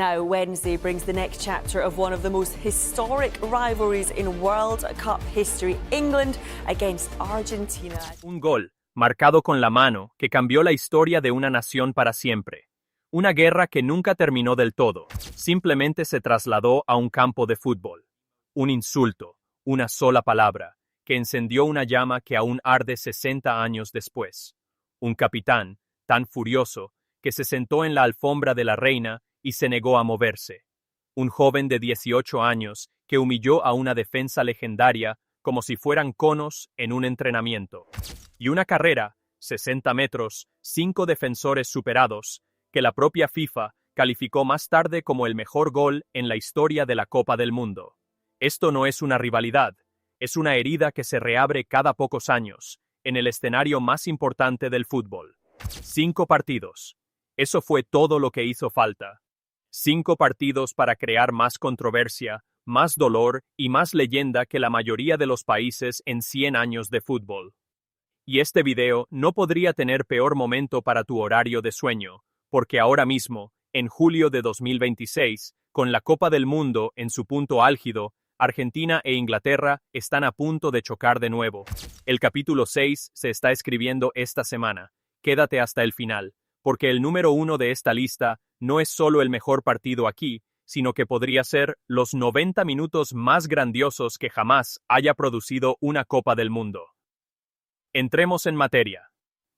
Now, Wednesday brings the next chapter of one of the most historic rivalries in World Cup history, England against Argentina. Un gol, marcado con la mano, que cambió la historia de una nación para siempre. Una guerra que nunca terminó del todo, simplemente se trasladó a un campo de fútbol. Un insulto, una sola palabra, que encendió una llama que aún arde 60 años después. Un capitán, tan furioso, que se sentó en la alfombra de la reina y se negó a moverse. Un joven de 18 años que humilló a una defensa legendaria como si fueran conos en un entrenamiento. Y una carrera, 60 metros, 5 defensores superados, que la propia FIFA calificó más tarde como el mejor gol en la historia de la Copa del Mundo. Esto no es una rivalidad, es una herida que se reabre cada pocos años, en el escenario más importante del fútbol. 5 partidos. Eso fue todo lo que hizo falta. 5 partidos para crear más controversia, más dolor y más leyenda que la mayoría de los países en 100 años de fútbol. Y este video no podría tener peor momento para tu horario de sueño, porque ahora mismo, en julio de 2026, con la Copa del Mundo en su punto álgido, Argentina e Inglaterra están a punto de chocar de nuevo. El capítulo 6 se está escribiendo esta semana. Quédate hasta el final, porque el número 1 de esta lista no es solo el mejor partido aquí, sino que podría ser los 90 minutos más grandiosos que jamás haya producido una Copa del Mundo. Entremos en materia.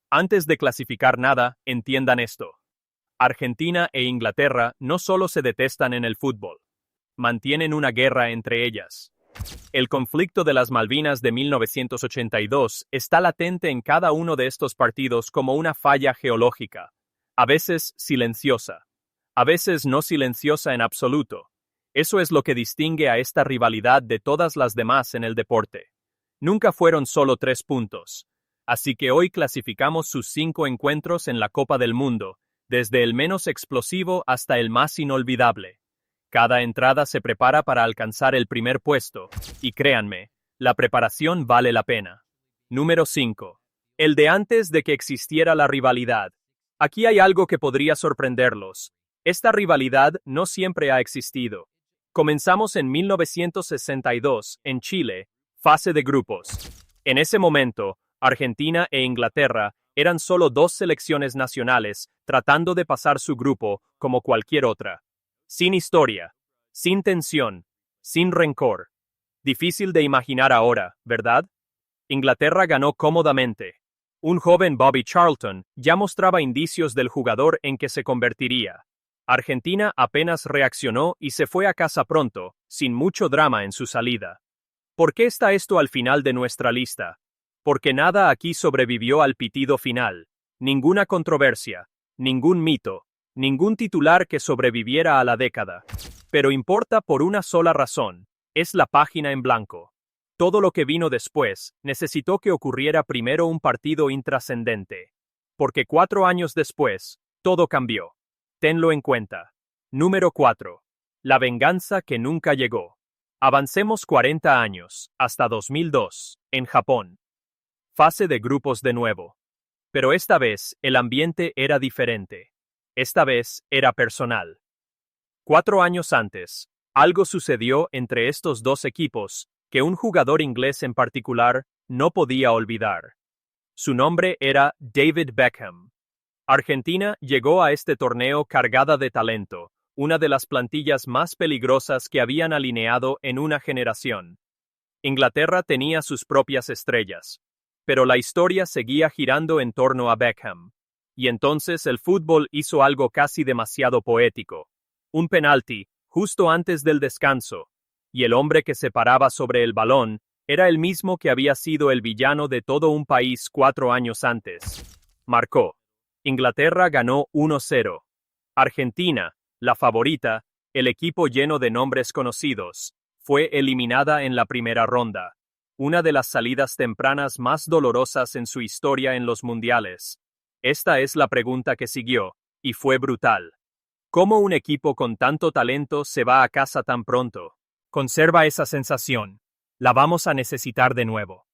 Antes de clasificar nada, entiendan esto. Argentina e Inglaterra no solo se detestan en el fútbol, mantienen una guerra entre ellas. El conflicto de las Malvinas de 1982 está latente en cada uno de estos partidos como una falla geológica, a veces silenciosa, a veces no silenciosa en absoluto. Eso es lo que distingue a esta rivalidad de todas las demás en el deporte. Nunca fueron solo 3 puntos, así que hoy clasificamos sus 5 encuentros en la Copa del Mundo, desde el menos explosivo hasta el más inolvidable. Cada entrada se prepara para alcanzar el primer puesto, y créanme, la preparación vale la pena. Número 5. El de antes de que existiera la rivalidad. Aquí hay algo que podría sorprenderlos. Esta rivalidad no siempre ha existido. Comenzamos en 1962, en Chile, fase de grupos. En ese momento, Argentina e Inglaterra eran solo 2 selecciones nacionales tratando de pasar su grupo como cualquier otra. Sin historia, sin tensión, sin rencor. Difícil de imaginar ahora, ¿verdad? Inglaterra ganó cómodamente. Un joven Bobby Charlton ya mostraba indicios del jugador en que se convertiría. Argentina apenas reaccionó y se fue a casa pronto, sin mucho drama en su salida. ¿Por qué está esto al final de nuestra lista? Porque nada aquí sobrevivió al pitido final. Ninguna controversia, ningún mito, ningún titular que sobreviviera a la década. Pero importa por una sola razón, es la página en blanco. Todo lo que vino después necesitó que ocurriera primero un partido intrascendente. Porque 4 años después, todo cambió. Tenlo en cuenta. Número 4. La venganza que nunca llegó. Avancemos 40 años, hasta 2002, en Japón. Fase de grupos de nuevo. Pero esta vez el ambiente era diferente. Esta vez era personal. 4 años antes, algo sucedió entre estos 2 equipos que un jugador inglés en particular no podía olvidar. Su nombre era David Beckham. Argentina llegó a este torneo cargada de talento, una de las plantillas más peligrosas que habían alineado en una generación. Inglaterra tenía sus propias estrellas, pero la historia seguía girando en torno a Beckham. Y entonces el fútbol hizo algo casi demasiado poético. Un penalti, justo antes del descanso, y el hombre que se paraba sobre el balón era el mismo que había sido el villano de todo un país 4 años antes. Marcó. Inglaterra ganó 1-0. Argentina, la favorita, el equipo lleno de nombres conocidos, fue eliminada en la primera ronda. Una de las salidas tempranas más dolorosas en su historia en los mundiales. Esta es la pregunta que siguió, y fue brutal. ¿Cómo un equipo con tanto talento se va a casa tan pronto? Conserva esa sensación. La vamos a necesitar de nuevo.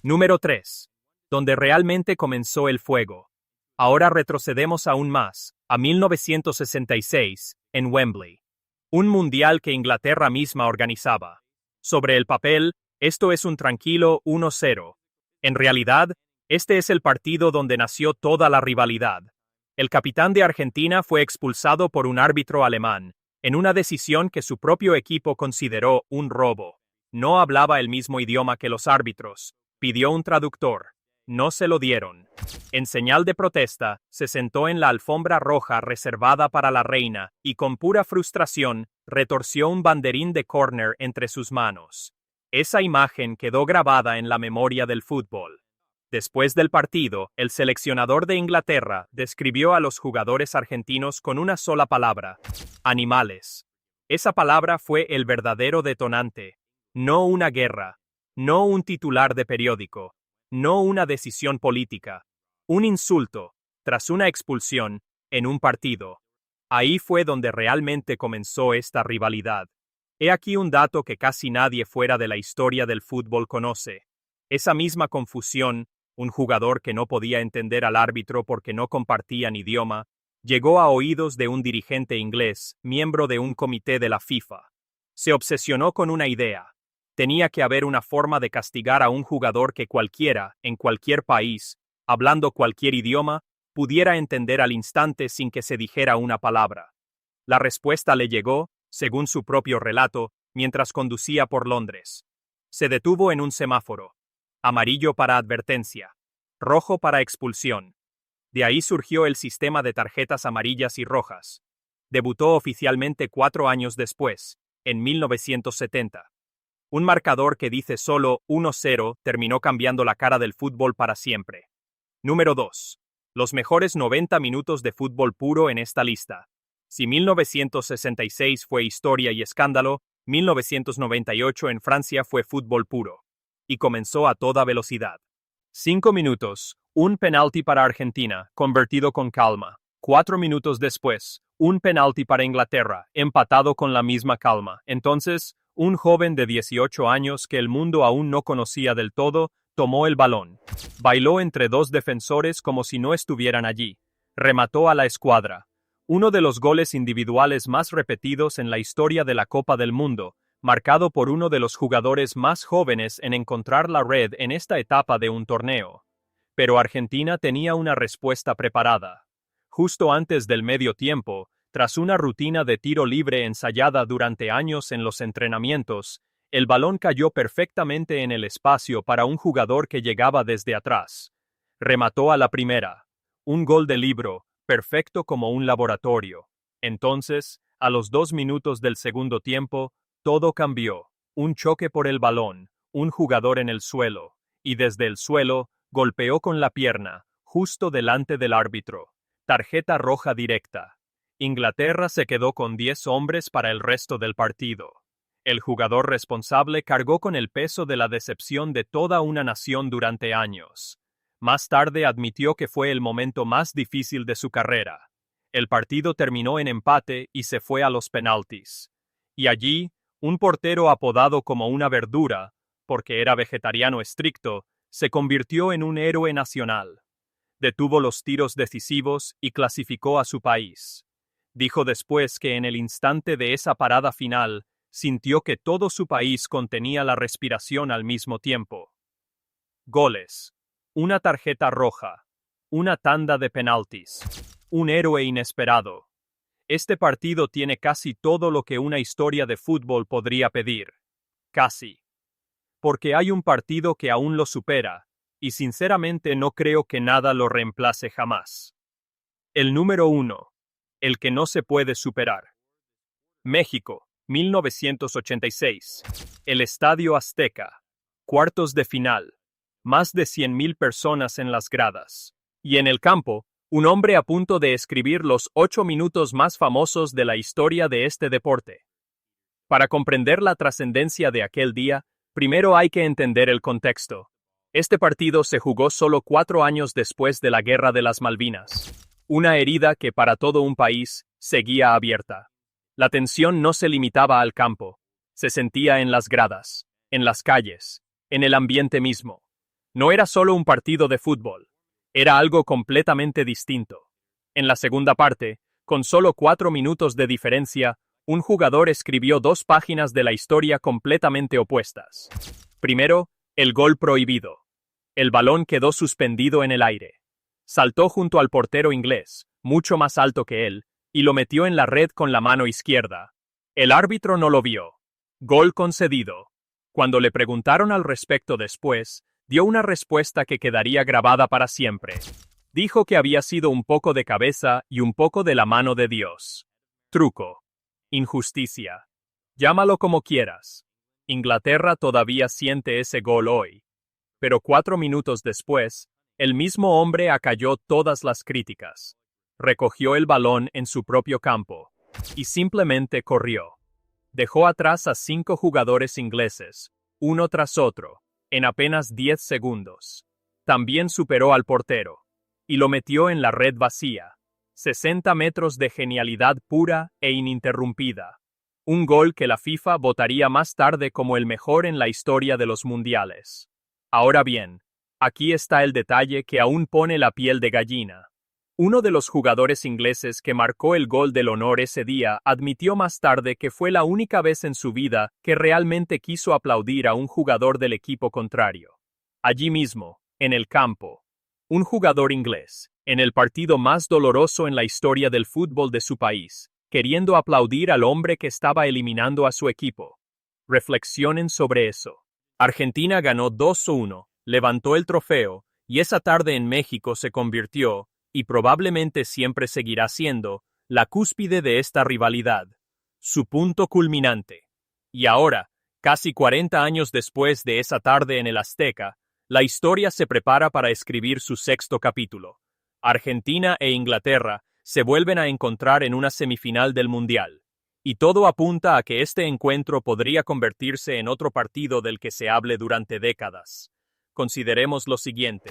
Número 3. Donde realmente comenzó el fuego. Ahora retrocedemos aún más, a 1966, en Wembley. Un mundial que Inglaterra misma organizaba. Sobre el papel, esto es un tranquilo 1-0. En realidad, este es el partido donde nació toda la rivalidad. El capitán de Argentina fue expulsado por un árbitro alemán, en una decisión que su propio equipo consideró un robo. No hablaba el mismo idioma que los árbitros. Pidió un traductor. No se lo dieron. En señal de protesta, se sentó en la alfombra roja reservada para la reina y con pura frustración, retorció un banderín de córner entre sus manos. Esa imagen quedó grabada en la memoria del fútbol. Después del partido, el seleccionador de Inglaterra describió a los jugadores argentinos con una sola palabra: animales. Esa palabra fue el verdadero detonante. No una guerra, no un titular de periódico, no una decisión política. Un insulto, tras una expulsión, en un partido. Ahí fue donde realmente comenzó esta rivalidad. He aquí un dato que casi nadie fuera de la historia del fútbol conoce. Esa misma confusión, un jugador que no podía entender al árbitro porque no compartían idioma, llegó a oídos de un dirigente inglés, miembro de un comité de la FIFA. Se obsesionó con una idea. Tenía que haber una forma de castigar a un jugador que cualquiera, en cualquier país, hablando cualquier idioma, pudiera entender al instante sin que se dijera una palabra. La respuesta le llegó, según su propio relato, mientras conducía por Londres. Se detuvo en un semáforo. Amarillo para advertencia. Rojo para expulsión. De ahí surgió el sistema de tarjetas amarillas y rojas. Debutó oficialmente 4 años después, en 1970. Un marcador que dice solo 1-0 terminó cambiando la cara del fútbol para siempre. Número 2. Los mejores 90 minutos de fútbol puro en esta lista. Si 1966 fue historia y escándalo, 1998 en Francia fue fútbol puro. Y comenzó a toda velocidad. 5 minutos, un penalti para Argentina, convertido con calma. 4 minutos después, un penalti para Inglaterra, empatado con la misma calma. Entonces, un joven de 18 años que el mundo aún no conocía del todo, tomó el balón. Bailó entre dos defensores como si no estuvieran allí. Remató a la escuadra. Uno de los goles individuales más repetidos en la historia de la Copa del Mundo, marcado por uno de los jugadores más jóvenes en encontrar la red en esta etapa de un torneo. Pero Argentina tenía una respuesta preparada. Justo antes del medio tiempo, tras una rutina de tiro libre ensayada durante años en los entrenamientos, el balón cayó perfectamente en el espacio para un jugador que llegaba desde atrás. Remató a la primera. Un gol de libro, perfecto como un laboratorio. Entonces, a los 2 minutos del segundo tiempo, todo cambió. Un choque por el balón, un jugador en el suelo, y desde el suelo, golpeó con la pierna, justo delante del árbitro. Tarjeta roja directa. Inglaterra se quedó con 10 hombres para el resto del partido. El jugador responsable cargó con el peso de la decepción de toda una nación durante años. Más tarde admitió que fue el momento más difícil de su carrera. El partido terminó en empate y se fue a los penaltis. Y allí, un portero apodado como una verdura, porque era vegetariano estricto, se convirtió en un héroe nacional. Detuvo los tiros decisivos y clasificó a su país. Dijo después que en el instante de esa parada final, sintió que todo su país contenía la respiración al mismo tiempo. Goles. Una tarjeta roja. Una tanda de penaltis. Un héroe inesperado. Este partido tiene casi todo lo que una historia de fútbol podría pedir. Casi. Porque hay un partido que aún lo supera, y sinceramente no creo que nada lo reemplace jamás. El número 1. El que no se puede superar. México, 1986. El Estadio Azteca. Cuartos de final. Más de 100,000 personas en las gradas. Y en el campo, un hombre a punto de escribir los 8 minutos más famosos de la historia de este deporte. Para comprender la trascendencia de aquel día, primero hay que entender el contexto. Este partido se jugó solo 4 años después de la Guerra de las Malvinas. Una herida que para todo un país seguía abierta. La tensión no se limitaba al campo. Se sentía en las gradas, en las calles, en el ambiente mismo. No era solo un partido de fútbol. Era algo completamente distinto. En la segunda parte, con solo 4 minutos de diferencia, un jugador escribió 2 páginas de la historia completamente opuestas. Primero, el gol prohibido. El balón quedó suspendido en el aire. Saltó junto al portero inglés, mucho más alto que él, y lo metió en la red con la mano izquierda. El árbitro no lo vio. Gol concedido. Cuando le preguntaron al respecto después, dio una respuesta que quedaría grabada para siempre. Dijo que había sido un poco de cabeza y un poco de la mano de Dios. Truco. Injusticia. Llámalo como quieras. Inglaterra todavía siente ese gol hoy. Pero 4 minutos después, el mismo hombre acalló todas las críticas. Recogió el balón en su propio campo y simplemente corrió. Dejó atrás a 5 jugadores ingleses, uno tras otro, en apenas 10 segundos. También superó al portero y lo metió en la red vacía. 60 metros de genialidad pura e ininterrumpida. Un gol que la FIFA votaría más tarde como el mejor en la historia de los mundiales. Ahora bien, aquí está el detalle que aún pone la piel de gallina. Uno de los jugadores ingleses que marcó el gol del honor ese día admitió más tarde que fue la única vez en su vida que realmente quiso aplaudir a un jugador del equipo contrario. Allí mismo, en el campo. Un jugador inglés, en el partido más doloroso en la historia del fútbol de su país, queriendo aplaudir al hombre que estaba eliminando a su equipo. Reflexionen sobre eso. Argentina ganó 2-1, levantó el trofeo, y esa tarde en México se convirtió, y probablemente siempre seguirá siendo, la cúspide de esta rivalidad. Su punto culminante. Y ahora, casi 40 años después de esa tarde en el Azteca, la historia se prepara para escribir su 6º capítulo. Argentina e Inglaterra se vuelven a encontrar en una semifinal del Mundial. Y todo apunta a que este encuentro podría convertirse en otro partido del que se hable durante décadas. Consideremos lo siguiente.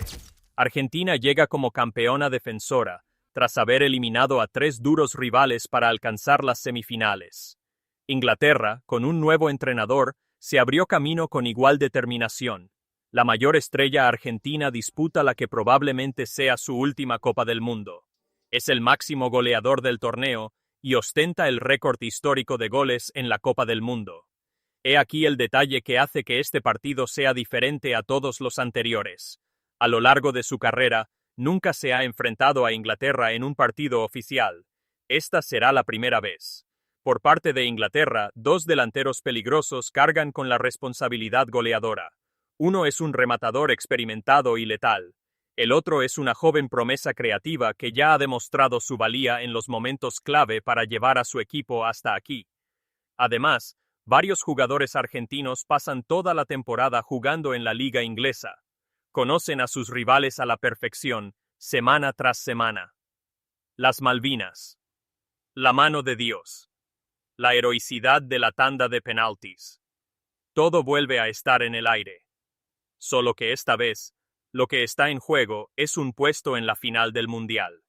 Argentina llega como campeona defensora, tras haber eliminado a 3 duros rivales para alcanzar las semifinales. Inglaterra, con un nuevo entrenador, se abrió camino con igual determinación. La mayor estrella argentina disputa la que probablemente sea su última Copa del Mundo. Es el máximo goleador del torneo y ostenta el récord histórico de goles en la Copa del Mundo. He aquí el detalle que hace que este partido sea diferente a todos los anteriores. A lo largo de su carrera, nunca se ha enfrentado a Inglaterra en un partido oficial. Esta será la primera vez. Por parte de Inglaterra, 2 delanteros peligrosos cargan con la responsabilidad goleadora. Uno es un rematador experimentado y letal. El otro es una joven promesa creativa que ya ha demostrado su valía en los momentos clave para llevar a su equipo hasta aquí. Además, varios jugadores argentinos pasan toda la temporada jugando en la liga inglesa. Conocen a sus rivales a la perfección, semana tras semana. Las Malvinas. La mano de Dios. La heroicidad de la tanda de penaltis. Todo vuelve a estar en el aire. Solo que esta vez, lo que está en juego es un puesto en la final del Mundial.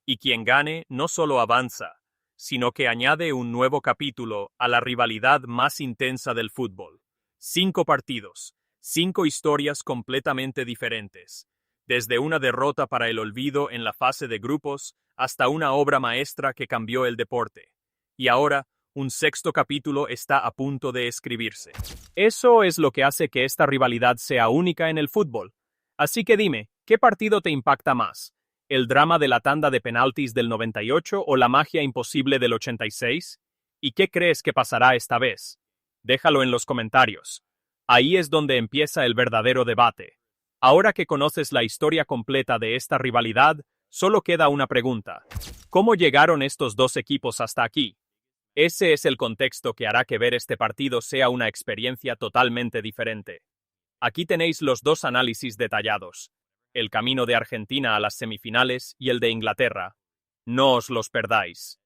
Y quien gane no solo avanza, sino que añade un nuevo capítulo a la rivalidad más intensa del fútbol. 5 partidos. 5 historias completamente diferentes, desde una derrota para el olvido en la fase de grupos hasta una obra maestra que cambió el deporte. Y ahora, un 6º capítulo está a punto de escribirse. Eso es lo que hace que esta rivalidad sea única en el fútbol. Así que dime, ¿qué partido te impacta más? ¿El drama de la tanda de penaltis del 98 o la magia imposible del 86? ¿Y qué crees que pasará esta vez? Déjalo en los comentarios. Ahí es donde empieza el verdadero debate. Ahora que conoces la historia completa de esta rivalidad, solo queda una pregunta. ¿Cómo llegaron estos 2 equipos hasta aquí? Ese es el contexto que hará que ver este partido sea una experiencia totalmente diferente. Aquí tenéis los 2 análisis detallados. El camino de Argentina a las semifinales y el de Inglaterra. No os los perdáis.